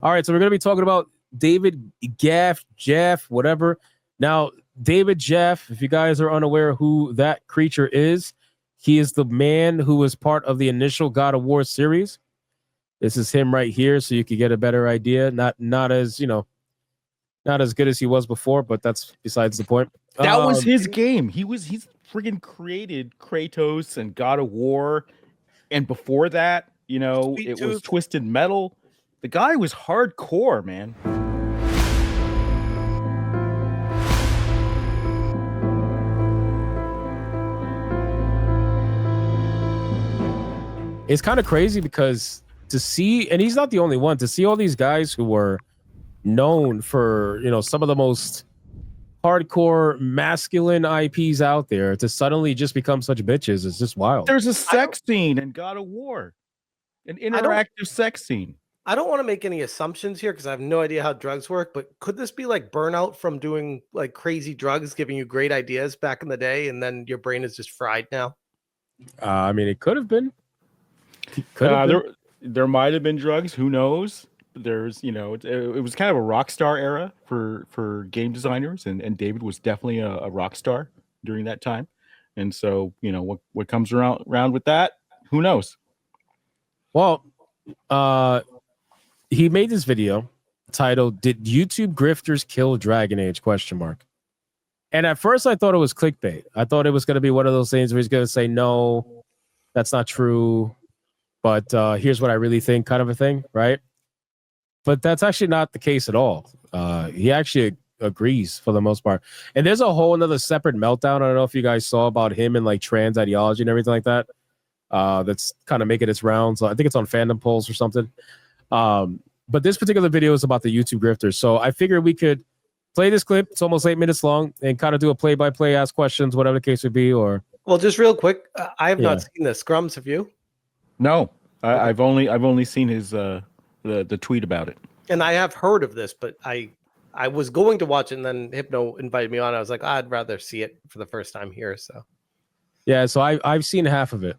All right, so we're going to be talking about David Jaffe, whatever. Now, David Jaffe, if you guys are unaware who that creature is, he is the man who was part of the initial God of War series. This is him right here, so you can get a better idea. Not as not as good as he was before, but that's besides the point. That was his game. He's friggin' created Kratos and God of War, and before that, it was Twisted Metal. The guy was hardcore, man. It's kind of crazy because to see, and he's not the only one, to see all these guys who were known for, some of the most hardcore masculine IPs out there to suddenly just become such bitches is just wild. There's a sex scene in God of War, an interactive sex scene. I don't want to make any assumptions here because I have no idea how drugs work, but could this be like burnout from doing like crazy drugs, giving you great ideas back in the day, and then your brain is just fried now? I mean, it could have been. There might have been drugs. Who knows? There's, it was kind of a rock star era for game designers, and David was definitely a rock star during that time. And so, what comes around with that, who knows? Well, he made this video titled "Did YouTube Grifters Kill Dragon Age?" ? And at first I thought it was clickbait. I thought it was going to be one of those things where he's going to say, no, that's not true, but here's what I really think, kind of a thing, right? But that's actually not the case at all. He actually agrees for the most part. And there's a whole another separate meltdown. I don't know if you guys saw about him and like trans ideology and everything like that. That's kind of making its rounds. I think it's on Fandom Polls or something. But this particular video is about the YouTube grifters. So I figured we could play this clip. It's almost 8 minutes long, and kind of do a play-by-play, ask questions, whatever the case would be. Or well, just real quick, I have not seen this. Scrums, have you? No, I've only seen his the tweet about it. And I have heard of this, but I was going to watch it, and then Hypno invited me on. I was like, I'd rather see it for the first time here. So yeah, so I've seen half of it.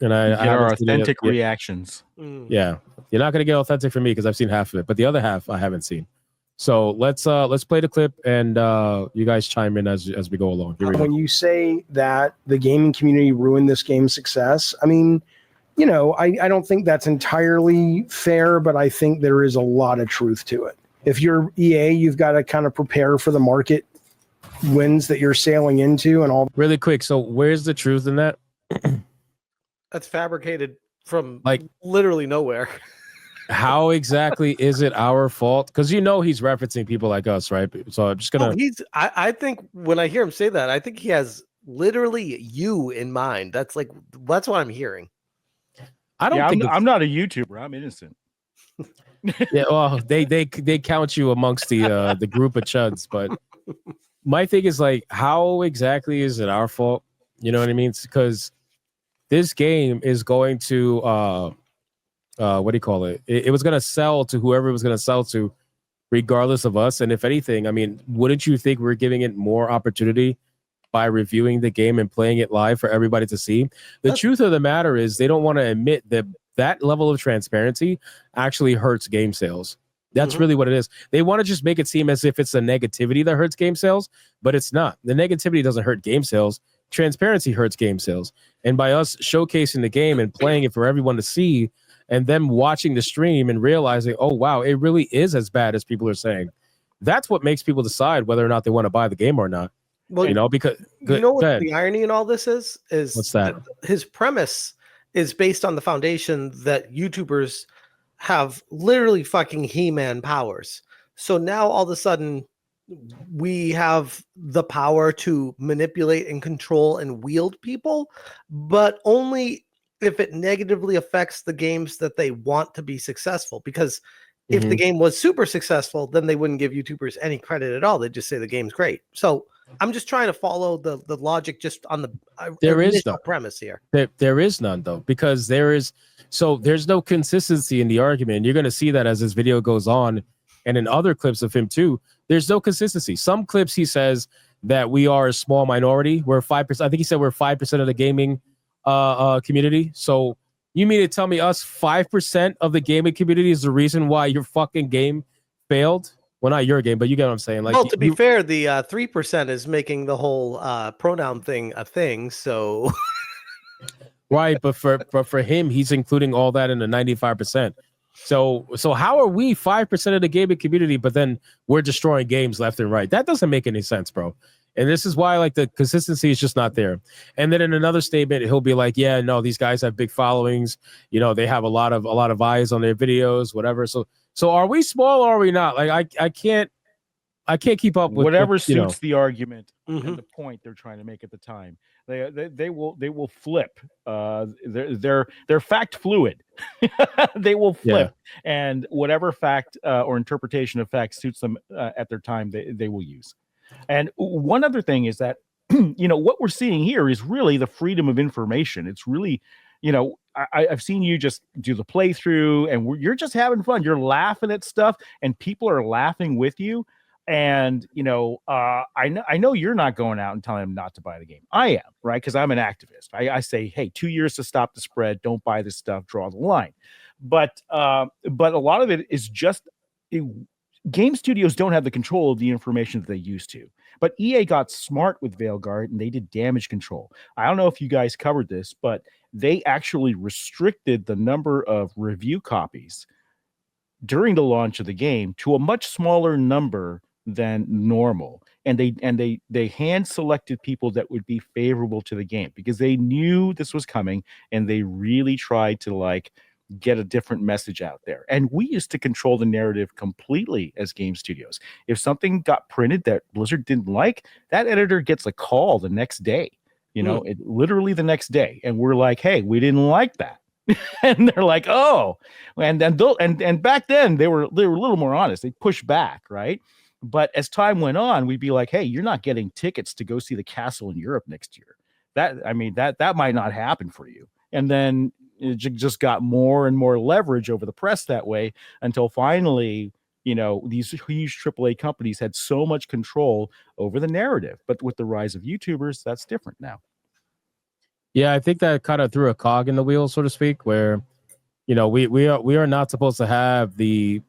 And I get our authentic reactions. Yeah, you're not gonna get authentic from me because I've seen half of it, but the other half I haven't seen. So let's play the clip, and you guys chime in as we go along. Here we go. When you say that the gaming community ruined this game's success, I mean, I don't think that's entirely fair, but I think there is a lot of truth to it. If you're EA, you've got to kind of prepare for the market winds that you're sailing into and all. Really quick, so where's the truth in that? That's fabricated from like literally nowhere. How exactly is it our fault? Because he's referencing people like us, right? So I'm just gonna. I think when I hear him say that, I think he has literally you in mind. That's what I'm hearing. I don't think I'm not a YouTuber. I'm innocent. Yeah, well, they count you amongst the group of chuds, but my thing is like, how exactly is it our fault? You know what I mean? Because this game is going to what do you call it? It was going to sell to whoever it was going to sell to, regardless of us. And if anything, I mean, wouldn't you think we're giving it more opportunity by reviewing the game and playing it live for everybody to see? The truth of the matter is they don't want to admit that level of transparency actually hurts game sales. That's really what it is. They want to just make it seem as if it's the negativity that hurts game sales, but it's not. The negativity doesn't hurt game sales. Transparency hurts game sales. And by us showcasing the game and playing it for everyone to see, and them watching the stream and realizing, oh, wow, it really is as bad as people are saying. That's what makes people decide whether or not they want to buy the game or not. Well, because what the irony in all this is what's that? His premise is based on the foundation that YouTubers have literally fucking He-Man powers. So now all of a sudden we have the power to manipulate and control and wield people, but only if it negatively affects the games that they want to be successful. Because if the game was super successful, then they wouldn't give YouTubers any credit at all. They'd just say the game's great. So I'm just trying to follow the logic just on the premise here. There is none, though, because there's no consistency in the argument. You're going to see that as this video goes on, and in other clips of him too. There's no consistency. Some clips he says that we are a small minority. We're 5%. I think he said we're 5% of the gaming community. So You mean to tell me us 5% of the gaming community is the reason why your fucking game failed? Well, not your game, but you get what I'm saying. Like, well, to be fair, the 3% is making the whole pronoun thing a thing. So, right, but for him, he's including all that in the 95%. So how are we 5% of the gaming community, but then we're destroying games left and right? That doesn't make any sense, bro. And this is why, like, the consistency is just not there. And then in another statement, he'll be like, "Yeah, no, these guys have big followings. You know, they have a lot of eyes on their videos, whatever." So are we small or are we not? Like, I can't keep up with whatever what, suits the argument Mhm. and the point they're trying to make at the time. They will flip. They're fact fluid. They will flip, and whatever fact or interpretation of fact suits them at their time, they will use. And one other thing is that what we're seeing here is really the freedom of information. It's really, I've seen you just do the playthrough, and you're just having fun. You're laughing at stuff, and people are laughing with you. And I know you're not going out and telling them not to buy the game. I am, right? Because I'm an activist. I say, hey, 2 years to stop the spread. Don't buy this stuff. Draw the line. But a lot of it is just game studios don't have the control of the information that they used to. But EA got smart with Veilguard, and they did damage control. I don't know if you guys covered this, but they actually restricted the number of review copies during the launch of the game to a much smaller number than normal. And they hand selected people that would be favorable to the game because they knew this was coming, and they really tried to get a different message out there. And we used to control the narrative completely as game studios. If something got printed that Blizzard didn't like, that editor gets a call the next day, literally the next day. And we're like, hey, we didn't like that. And they're like, oh, and back then they were a little more honest. They pushed back, right? But as time went on, we'd be like, hey, you're not getting tickets to go see the castle in Europe next year. That might not happen for you. And then it just got more and more leverage over the press that way until finally, these huge AAA companies had so much control over the narrative. But with the rise of YouTubers, that's different now. Yeah, I think that kind of threw a cog in the wheel, so to speak, where, we are not supposed to have the,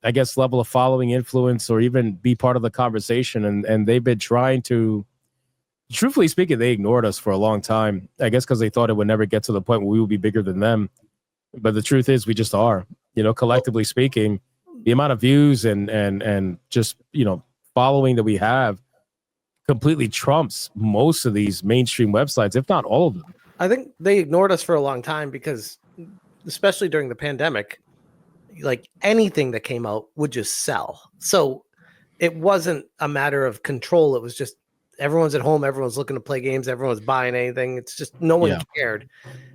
I guess, level of following influence or even be part of the conversation. And they've been trying to, truthfully speaking, they ignored us for a long time, I guess, because they thought it would never get to the point where we would be bigger than them. But the truth is we just are, collectively speaking, the amount of views and just, following that we have completely trumps most of these mainstream websites, if not all of them. I think they ignored us for a long time because, especially during the pandemic, like anything that came out would just sell. So it wasn't a matter of control. It was just everyone's at home. Everyone's looking to play games. Everyone's buying anything. It's just no one cared.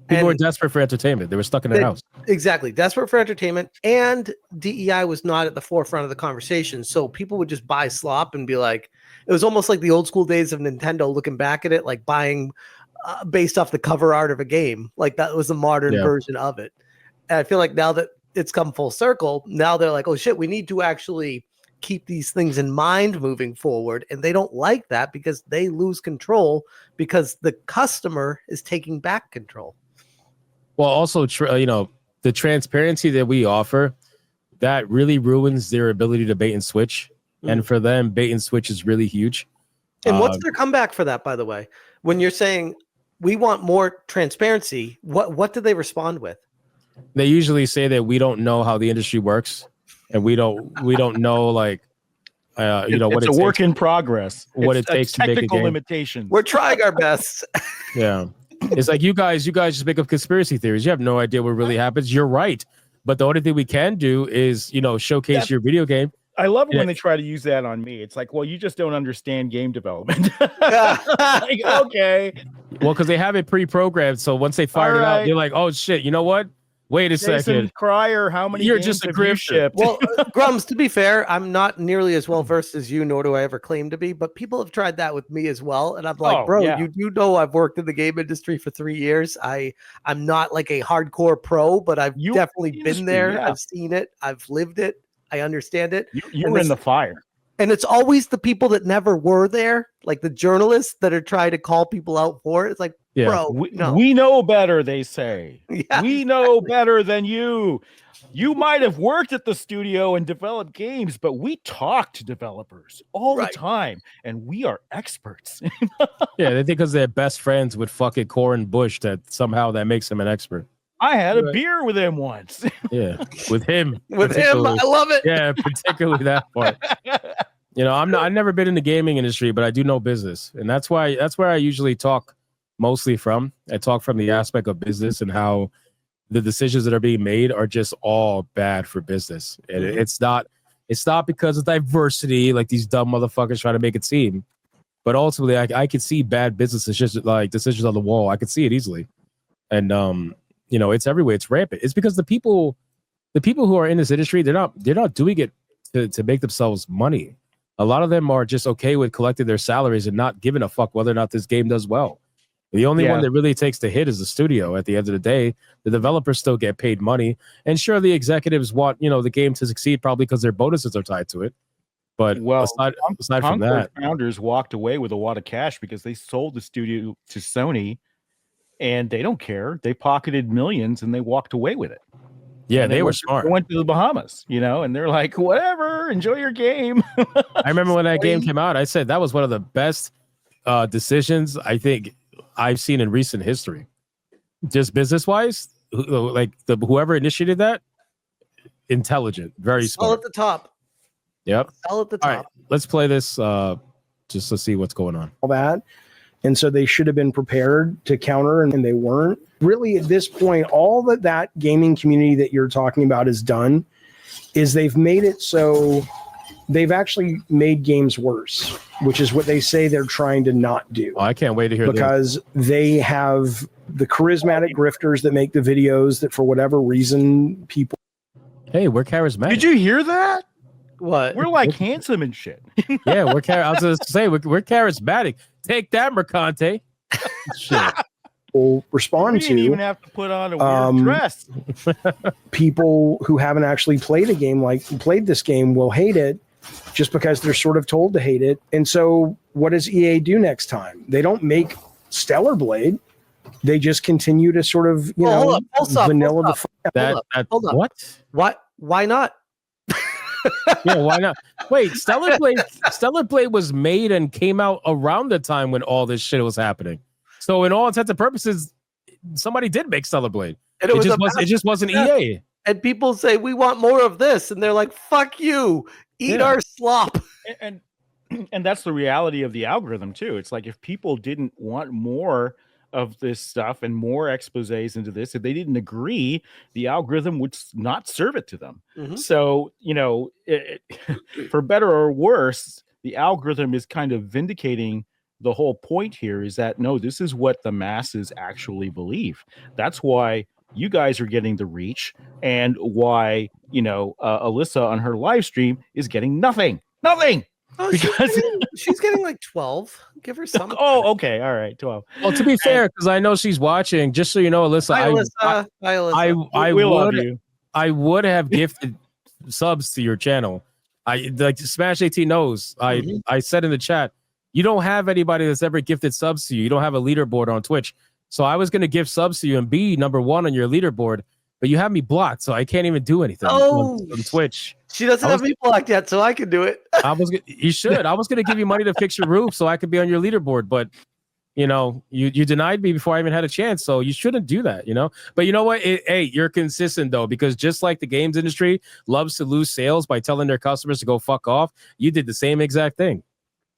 People were desperate for entertainment. They were stuck in their house. Exactly. Desperate for entertainment. And DEI was not at the forefront of the conversation. So people would just buy slop and be like, it was almost like the old school days of Nintendo looking back at it, like buying based off the cover art of a game. Like that was the modern version of it. And I feel like now that it's come full circle, now they're like, oh shit, we need to actually keep these things in mind moving forward. And they don't like that because they lose control because the customer is taking back control. Well, also, the transparency that we offer, that really ruins their ability to bait and switch. And for them, bait and switch is really huge. And what's their comeback for that, by the way? When you're saying we want more transparency, what do they respond with? They usually say that we don't know how the industry works, and we don't know what it's a work in progress. What it takes to make a technical game. limitations. We're trying our best. Yeah, it's like you guys just make up conspiracy theories. You have no idea what really happens. You're right, but the only thing we can do is showcase your video game. I love it when they try to use that on me. It's like, well, you just don't understand game development. Like, okay. Well, because they have it pre-programmed, so once they fire it out, you're like, oh shit, you know what? Wait a second. Cryer, how many You're games just a have you grifter. shipped? Well, Grums, to be fair, I'm not nearly as well versed as you, nor do I ever claim to be, but people have tried that with me as well. And I'm like, you know I've worked in the game industry for 3 years. I'm not like a hardcore pro, but I've definitely been there. Yeah. I've seen it. I've lived it. I understand it. You were in the fire. And it's always the people that never were there, like the journalists that are trying to call people out for it. It's like, Yeah. bro, no. We know better, they say. Yeah, we know better than you. You might have worked at the studio and developed games, but we talk to developers all the time, and we are experts. Yeah, they think because they're best friends with fucking Corin Bush that somehow that makes him an expert. I had a beer with him once. Yeah, with him. with him, I love it. Yeah, particularly that part. You know, I've never been in the gaming industry, but I do know business, and that's where I usually talk mostly from. I talk from the aspect of business and how the decisions that are being made are just all bad for business. And it's not because of diversity, like these dumb motherfuckers trying to make it seem. But ultimately, I could see bad business decisions, like decisions on the wall. I could see it easily, and you know, it's everywhere. It's rampant. It's because the people who are in this industry, they're not doing it to make themselves money. A lot of them are just okay with collecting their salaries and not giving a fuck whether or not this game does well. The only one that really takes the hit is the studio. At the end of the day, the developers still get paid money, and sure, the executives want, you know, the game to succeed probably because their bonuses are tied to it. But aside from that, founders walked away with a lot of cash because they sold the studio to Sony, and they don't care. They pocketed millions and they walked away with it. Yeah, they were smart. They went to the Bahamas, you know, and they're like, whatever, enjoy your game. I remember when that game came out, I said that was one of the best decisions I think I've seen in recent history. Just business wise, like whoever initiated that, intelligent, very smart. All at the top. Yep. All at the top. All right, let's play this just to see what's going on. All that. And so they should have been prepared to counter, and they weren't. Really, at this point, all that gaming community that you're talking about has done is they've made it so they've actually made games worse, which is what they say they're trying to not do. Oh, I can't wait to hear because they have the charismatic grifters that make the videos that for whatever reason people. Hey, we're charismatic. Did you hear that? What? We're like handsome and shit. Yeah, I was going to say we're charismatic. Take that, Mercante. Shit. Will respond to. You didn't even have to put on a weird dress. People who haven't actually played this game will hate it just because they're sort of told to hate it. And so what does EA do next time? They don't make Stellar Blade. They just continue to sort of, vanilla the fuck out. What? Why not? Yeah, why not? Wait, Stellar Blade was made and came out around the time when all this shit was happening. So in all intents and purposes, somebody did make Stellar Blade. And it just wasn't EA. And people say, we want more of this. And they're like, fuck you. Eat our slop. And that's the reality of the algorithm too. It's like if people didn't want more of this stuff and more exposés into this, if they didn't agree, the algorithm would not serve it to them. Mm-hmm. So, for better or worse, the algorithm is kind of vindicating the whole point here is that, no, this is what the masses actually believe. That's why you guys are getting the reach and why, Alyssa on her live stream is getting nothing. Oh, because she's getting like 12. Give her some. Oh, okay. All right. 12. Well, to be fair, because I know she's watching, just so you know, Alyssa, I would have gifted subs to your channel. Like Smash 18 knows. I said in the chat, you don't have anybody that's ever gifted subs to you. You don't have a leaderboard on Twitch. So I was going to give subs to you and be number one on your leaderboard, but you have me blocked, so I can't even do anything on Twitch. She doesn't have me blocked yet, so I can do it. You should. I was going to give you money to fix your roof so I could be on your leaderboard, but you denied me before I even had a chance, so you shouldn't do that, But you know what? Hey, you're consistent though, because just like the games industry loves to lose sales by telling their customers to go fuck off, you did the same exact thing.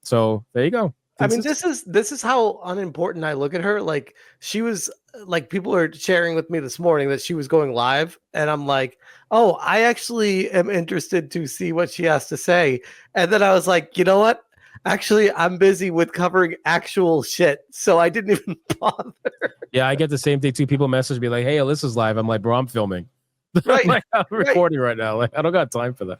So there you go. Consistent. I mean, this is how unimportant I look at her. Like she was like, people are sharing with me this morning that she was going live, and I'm like, oh, I actually am interested to see what she has to say. And then I was like, you know what? Actually, I'm busy with covering actual shit, so I didn't even bother. Yeah, I get the same thing too. People message me like, "Hey, Alyssa's live." I'm like, "Bro, I'm filming. Right, I'm recording right now. Like, I don't got time for that."